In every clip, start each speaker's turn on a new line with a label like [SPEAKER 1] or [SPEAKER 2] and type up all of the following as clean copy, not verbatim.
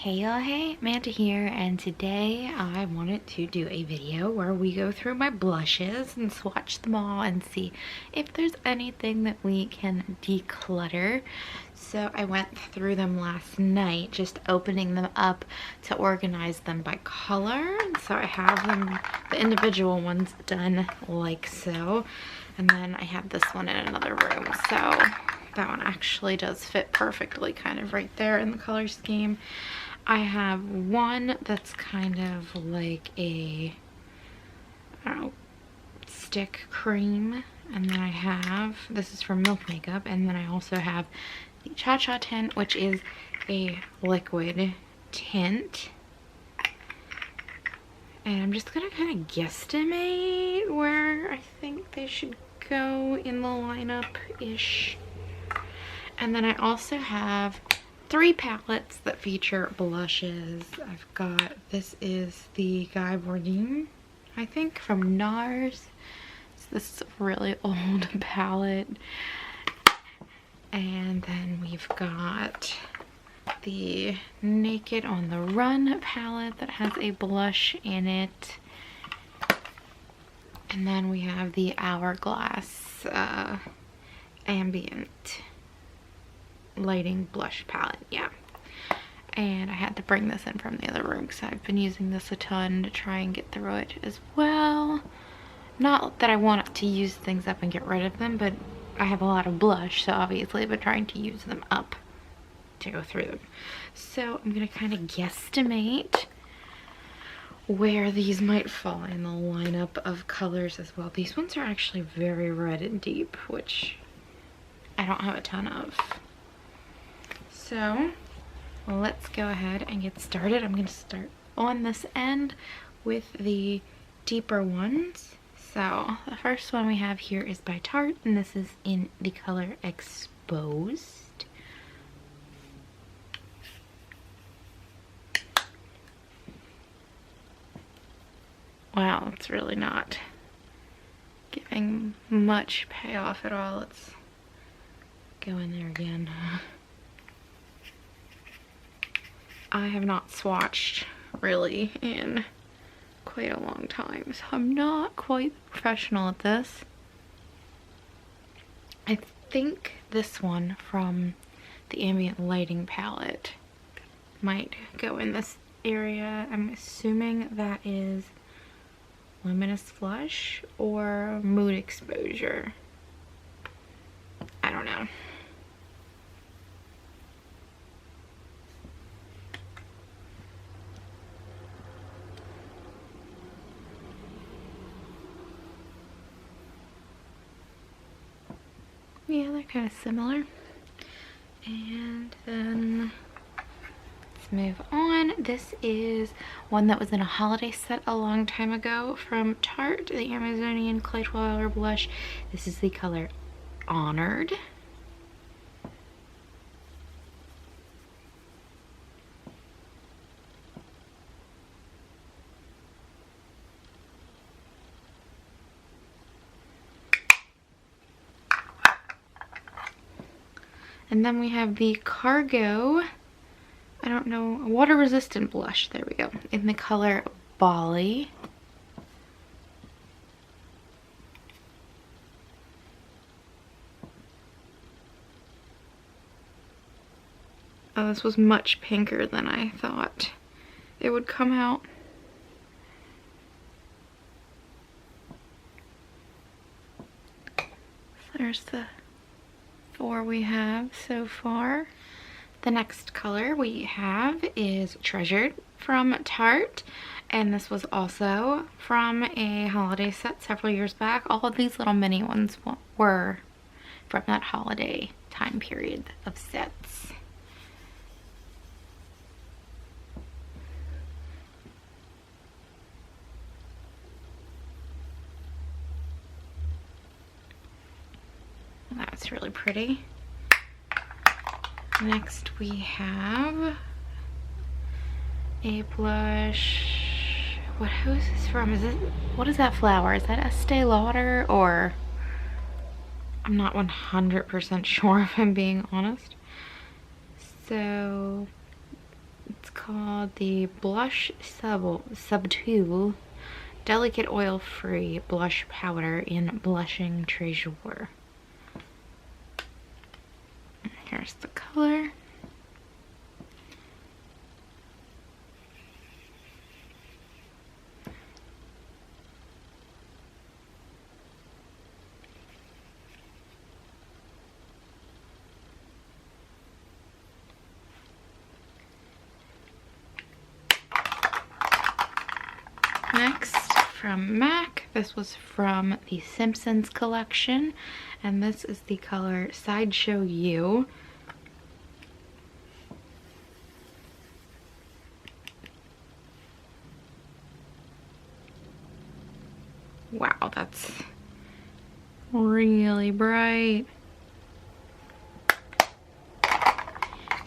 [SPEAKER 1] Hey y'all, hey, Amanda here, and today I wanted to do a video where we go through my blushes and swatch them all and see if there's anything that we can declutter. So I went through them last night, just opening them up to organize them by color. And so I have them, the individual ones done like so. And then I have this one in another room, so that one actually does fit perfectly kind of right there in the color scheme. I have one that's kind of like a, I don't know, stick cream, and then I have, this is from Milk Makeup, and then I also have the Cha Cha tint, which is a liquid tint. And I'm just gonna kind of guesstimate where I think they should go in the lineup-ish. And then I also have 3 palettes that feature blushes. I've got, this is the Guy Bourdin, I think, from NARS. So this is a really old palette. And then we've got the Naked on the Run palette that has a blush in it. And then we have the Hourglass Ambient Lighting Blush palette, yeah. And I had to bring this in from the other room because I've been using this a ton to try and get through it as well. Not that I want to use things up and get rid of them, but I have a lot of blush, so obviously I've been trying to use them up to go through them. So I'm gonna kind of guesstimate where these might fall in the lineup of colors as well. These ones are actually very red and deep, which I don't have a ton of. So let's go ahead and get started. I'm going to start on this end with the deeper ones. So the first one we have here is by Tarte, and this is in the color Exposed. Wow, it's really not giving much payoff at all. Let's go in there again. I have not swatched really in quite a long time, so I'm not quite professional at this. I think this one from the Ambient Lighting palette might go in this area. I'm assuming that is Luminous Flush or Mood Exposure. I don't know. Yeah, they're kind of similar. And then let's move on. This is one that was in a holiday set a long time ago from Tarte, the Amazonian Clay 12-Hour Blush. This is the color Honored. And then we have the Cargo, I don't know, water resistant blush, there we go, in the color Bali. Oh, this was much pinker than I thought it would come out. There's the 4 we have so far. The next color we have is Treasured from Tarte, and this was also from a holiday set several years back. All of these little mini ones were from that holiday time period of sets. That's really pretty. Next we have a blush. Who is this from? Is it, what is that flower? Is that Estee Lauder, or I'm not 100% sure if I'm being honest. So It's called the Blush Subtle Delicate Oil-Free Blush Powder in Blushing Treasure. Here's the color. Next, from MAC, this was from the Simpsons collection, and this is the color Sideshow U. Wow, that's really bright.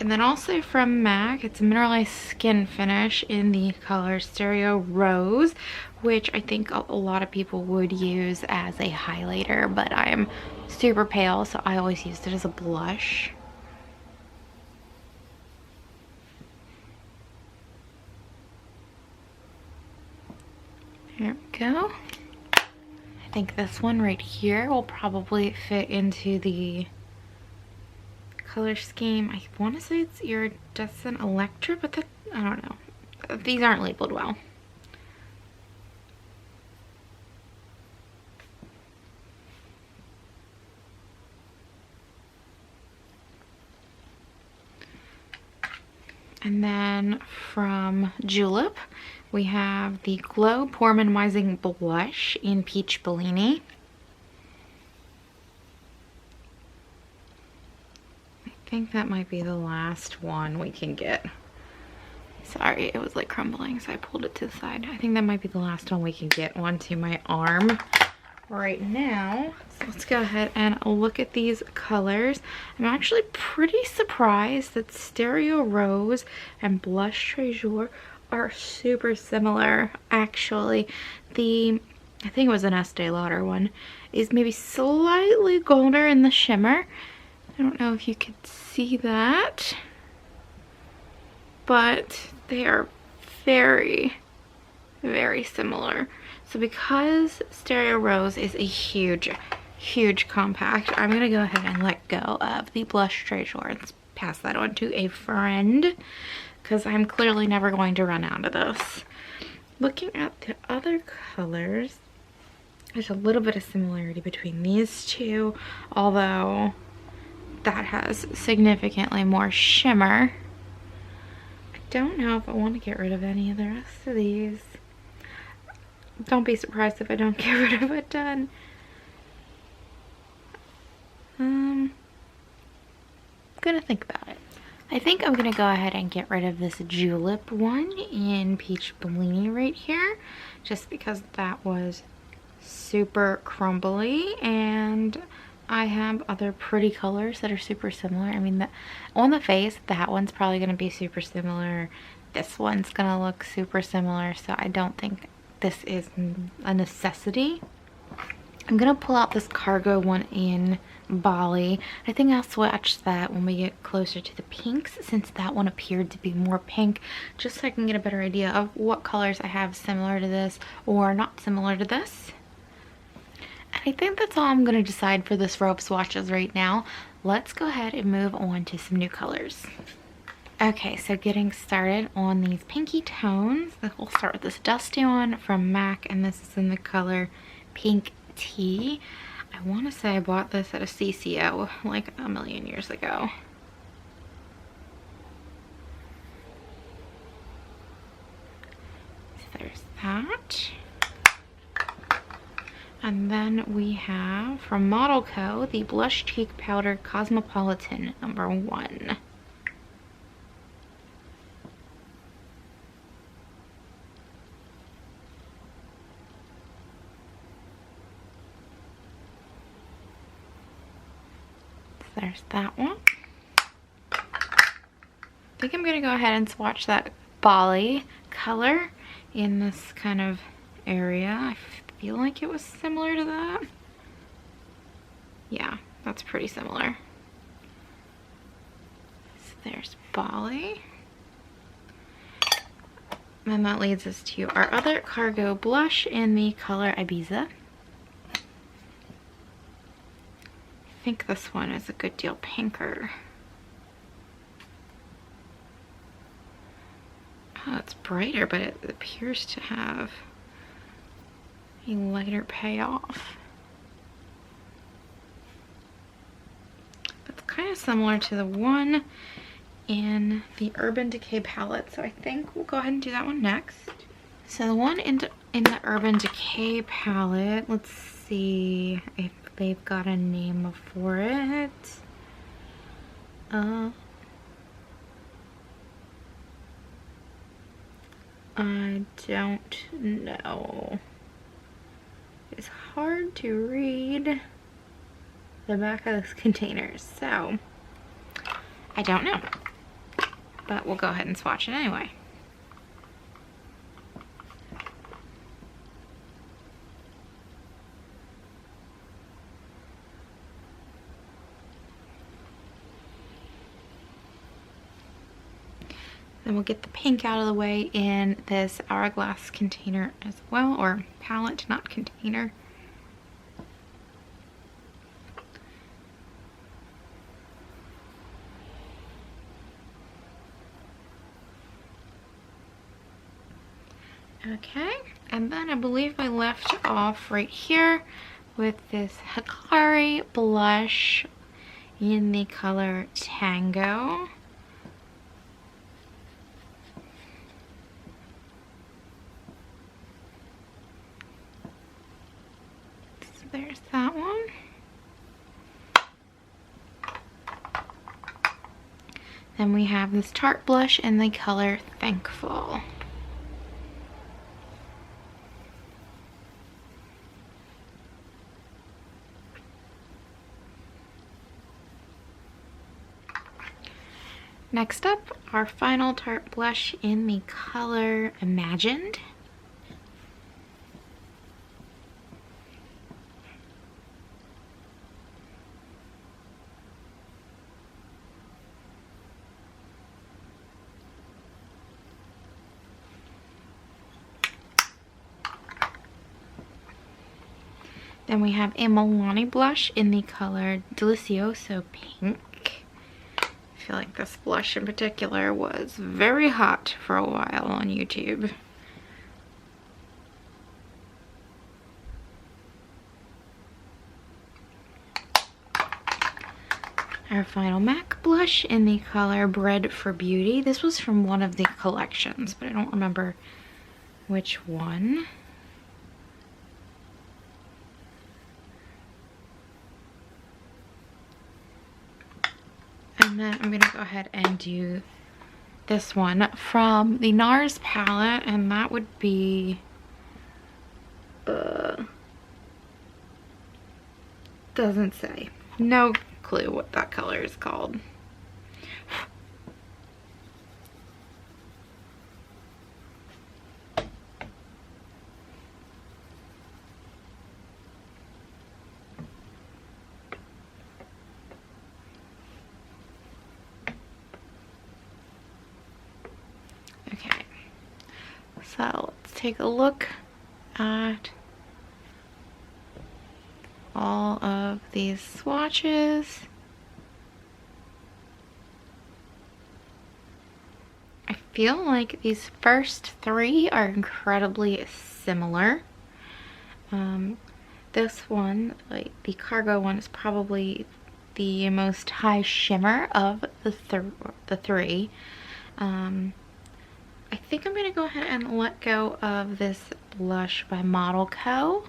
[SPEAKER 1] And then also from MAC, it's a mineralized skin finish in the color Stereo Rose, which I think a lot of people would use as a highlighter, but I'm super pale, so I always used it as a blush. There we go. I think this one right here will probably fit into the color scheme. I want to say it's Iridescent Electra, but that, I don't know. These aren't labeled well. And then from Julep, we have the Glow Pore Minimizing Blush in Peach Bellini. I think that might be the last one we can get. Sorry, it was like crumbling, so I pulled it to the side. I think that might be the last one we can get onto my arm right now. So let's go ahead and look at these colors. I'm actually pretty surprised that Stereo Rose and Blush Treasure are super similar. Actually, I think it was an Estee Lauder one, is maybe slightly golder in the shimmer. I don't know if you could see that, but they are very, very similar. So because Stereo Rose is a huge, huge compact, I'm gonna go ahead and let go of the Blush Treasure and pass that on to a friend, because I'm clearly never going to run out of this. Looking at the other colors, there's a little bit of similarity between these two, although that has significantly more shimmer. I don't know if I want to get rid of any of the rest of these. Don't be surprised if I don't get rid of a ton. I'm gonna think about it. I think I'm gonna go ahead and get rid of this Julep one in Peach Bellini right here, just because that was super crumbly, and I have other pretty colors that are super similar. I mean, on the face, that one's probably going to be super similar. This one's going to look super similar, so I don't think this is a necessity. I'm going to pull out this Cargo one in Bali. I think I'll swatch that when we get closer to the pinks, since that one appeared to be more pink, just so I can get a better idea of what colors I have similar to this or not similar to this. I think that's all I'm going to decide for this row of swatches right now. Let's go ahead and move on to some new colors. Okay, so getting started on these pinky tones. We'll start with this dusty one from MAC, and this is in the color Pink Tea. I want to say I bought this at a CCO like a million years ago. So there's that. And then we have from Model Co. the Blush Cheek Powder Cosmopolitan #1. So there's that one. I think I'm going to go ahead and swatch that Bali color in this kind of area. I feel like it was similar to that. Yeah, that's pretty similar. So there's Bali. then that leads us to our other cargo blush in the color Ibiza. I think this one is a good deal pinker. Oh, it's brighter, but it appears to have a lighter payoff. That's kind of similar to the one in the Urban Decay palette, so I think we'll go ahead and do that one next. So the one in the Urban Decay palette, let's see if they've got a name for it. I don't know. It's hard to read the back of this container, so I don't know. But we'll go ahead and swatch it anyway. Then we'll get the pink out of the way in this hourglass container as well, or palette, not container. Okay, and then I believe I left off right here with this Hikari blush in the color Tango. So there's that one. Then we have this Tarte blush in the color Thankful. Next up, our final Tarte blush in the color Imagined. Then we have a Milani blush in the color Delicioso Pink. I feel like this blush in particular was very hot for a while on YouTube. Our final MAC blush in the color Bred for Beauty. This was from one of the collections, but I don't remember which one. And then I'm gonna go ahead and do this one from the NARS palette, and that would be doesn't say. No clue what that color is called. Okay, so let's take a look at all of these swatches. I feel like these first three are incredibly similar. This one, like the cargo one, is probably the most high shimmer of the three. I think I'm gonna go ahead and let go of this blush by Model Co.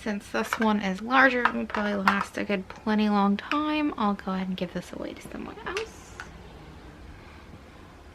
[SPEAKER 1] Since this one is larger and will probably last a good plenty long time, I'll go ahead and give this away to someone else.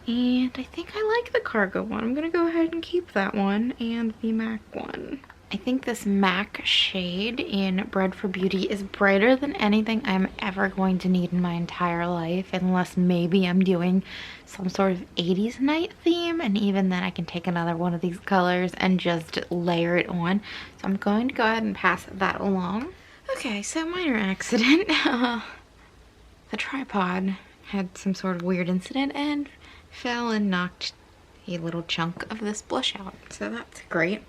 [SPEAKER 1] And I think I like the cargo one. I'm gonna go ahead and keep that one and the MAC one. I think this MAC shade in Bred for Beauty is brighter than anything I'm ever going to need in my entire life, unless maybe I'm doing some sort of 80s night theme, and even then I can take another one of these colors and just layer it on. So I'm going to go ahead and pass that along. Okay, so minor accident. The tripod had some sort of weird incident and fell and knocked a little chunk of this blush out, so that's great.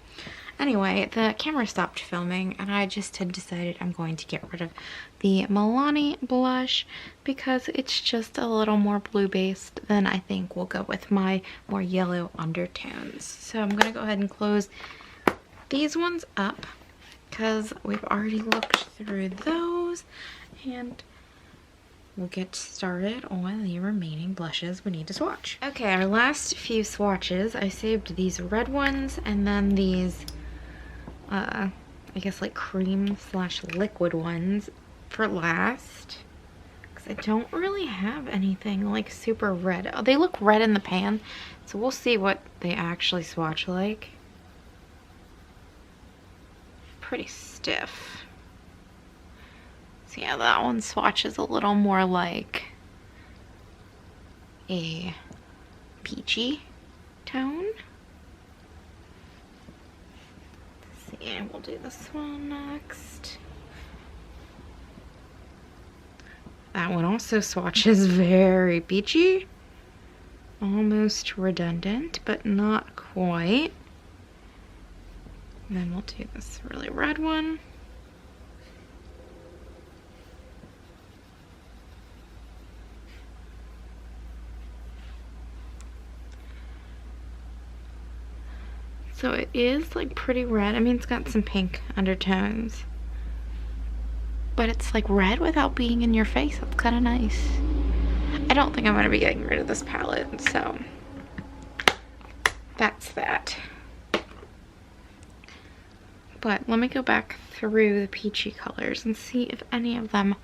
[SPEAKER 1] Anyway, the camera stopped filming and I just had decided I'm going to get rid of the Milani blush because it's just a little more blue based than I think will go with my more yellow undertones. So I'm going to go ahead and close these ones up because we've already looked through those, and we'll get started on the remaining blushes we need to swatch. Okay, our last few swatches, I saved these red ones and then these I guess like cream slash liquid ones for last, because I don't really have anything like super red. Oh, they look red in the pan, so we'll see what they actually swatch like. Pretty stiff. So yeah, that one swatches a little more like a peachy tone. And we'll do this one next. That one also swatches very peachy. Almost redundant, but not quite. And then we'll do this really red one. So it is like pretty red. I mean, it's got some pink undertones, but it's like red without being in your face. It's kind of nice. I don't think I'm going to be getting rid of this palette, so that's that. But let me go back through the peachy colors and see if any of them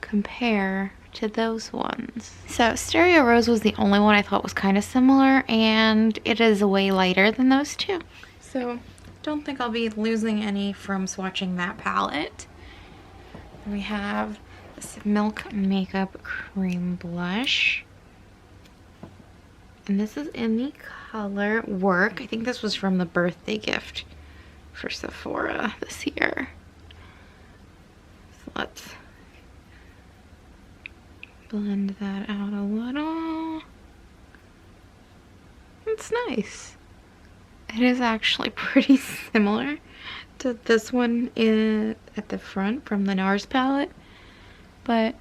[SPEAKER 1] compare to those ones. So Stereo Rose was the only one I thought was kind of similar, and it is way lighter than those two. So don't think I'll be losing any from swatching that palette. We have this Milk Makeup Cream Blush, and this is in the color Work. I think this was from the birthday gift for Sephora this year. So let's blend that out a little. It's nice. It is actually pretty similar to this one at the front from the NARS palette, but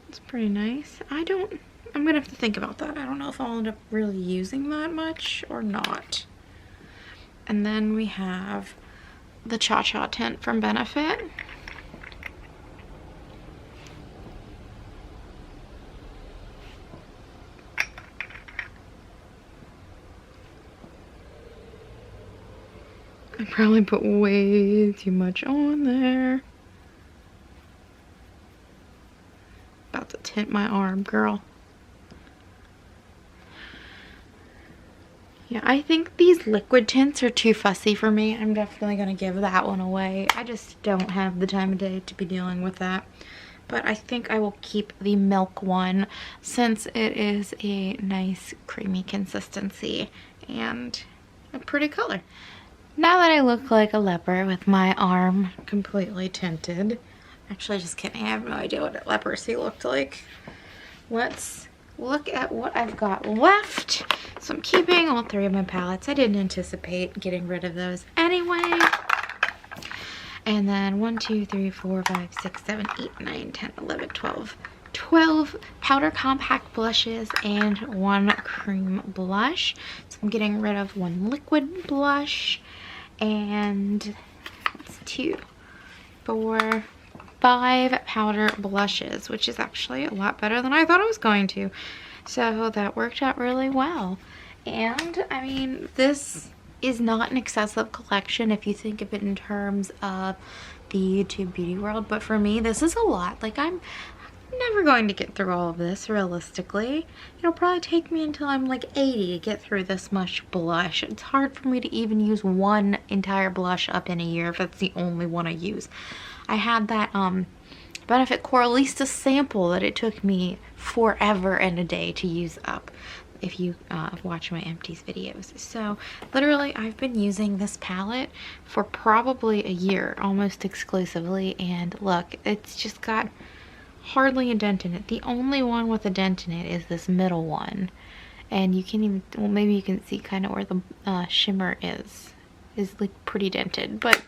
[SPEAKER 1] it's pretty nice. I'm gonna have to think about that. I don't know if I'll end up really using that much or not. And then we have the Cha Cha tint from Benefit. I probably put way too much on there. About to tint my arm, girl. Yeah, I think these liquid tints are too fussy for me. I'm definitely going to give that one away. I just don't have the time of day to be dealing with that. But I think I will keep the milk one since it is a nice creamy consistency and a pretty color. Now that I look like a leper with my arm completely tinted, actually just kidding, I have no idea what leprosy looked like. Let's look at what I've got left. So I'm keeping all three of my palettes. I didn't anticipate getting rid of those anyway. And then 1, 2, 3, 4, 5, 6, 7, 8, 9, 10, 11, 12. 12 powder compact blushes and 1 cream blush. So I'm getting rid of 1 liquid blush and 2, 4, 5 powder blushes, which is actually a lot better than I thought it was going to. So that worked out really well. And I mean, this is not an excessive collection if you think of it in terms of the YouTube beauty world, but for me this is a lot. Like, I'm never going to get through all of this realistically. It'll probably take me until I'm like 80 to get through this much blush. It's hard for me to even use one entire blush up in a year if that's the only one I use. I had that Benefit Coralista sample that it took me forever and a day to use up, if you watch my empties videos. So literally I've been using this palette for probably a year almost exclusively, and look, it's just got hardly a dent in it. The only one with a dent in it is this middle one, And you can even, well, maybe you can see kind of where the shimmer is like pretty dented, but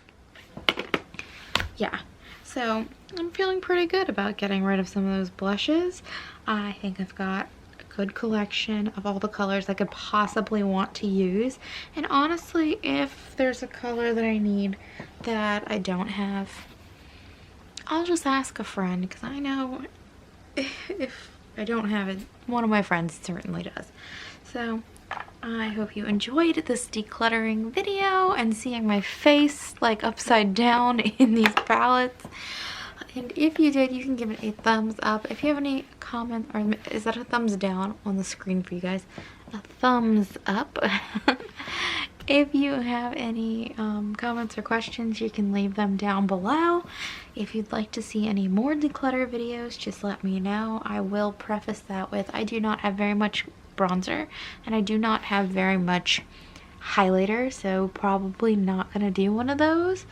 [SPEAKER 1] yeah. So I'm feeling pretty good about getting rid of some of those blushes. I think I've got a good collection of all the colors I could possibly want to use. And honestly, if there's a color that I need that I don't have, I'll just ask a friend, because I know if I don't have it, one of my friends certainly does. So I hope you enjoyed this decluttering video and seeing my face like upside down in these palettes. And if you did, you can give it a thumbs up. If you have any comments, or is that a thumbs down on the screen for you guys? A thumbs up. If you have any comments or questions, you can leave them down below. If you'd like to see any more declutter videos, just let me know. I will preface that with, I do not have very much bronzer, and I do not have very much highlighter, so probably not gonna do one of those.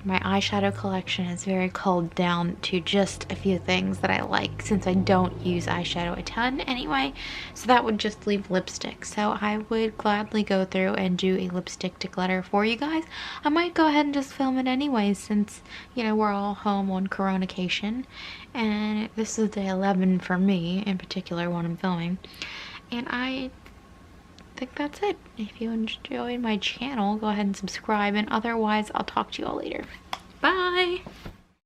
[SPEAKER 1] My eyeshadow collection is very culled down to just a few things that I like, since I don't use eyeshadow a ton anyway, so that would just leave lipstick. So I would gladly go through and do a lipstick declutter for you guys. I might go ahead and just film it anyways, since, you know, we're all home on Coronacation, and this is day 11 for me in particular when I'm filming. And I think that's it. If you enjoyed my channel, go ahead and subscribe, and otherwise I'll talk to you all later. Bye!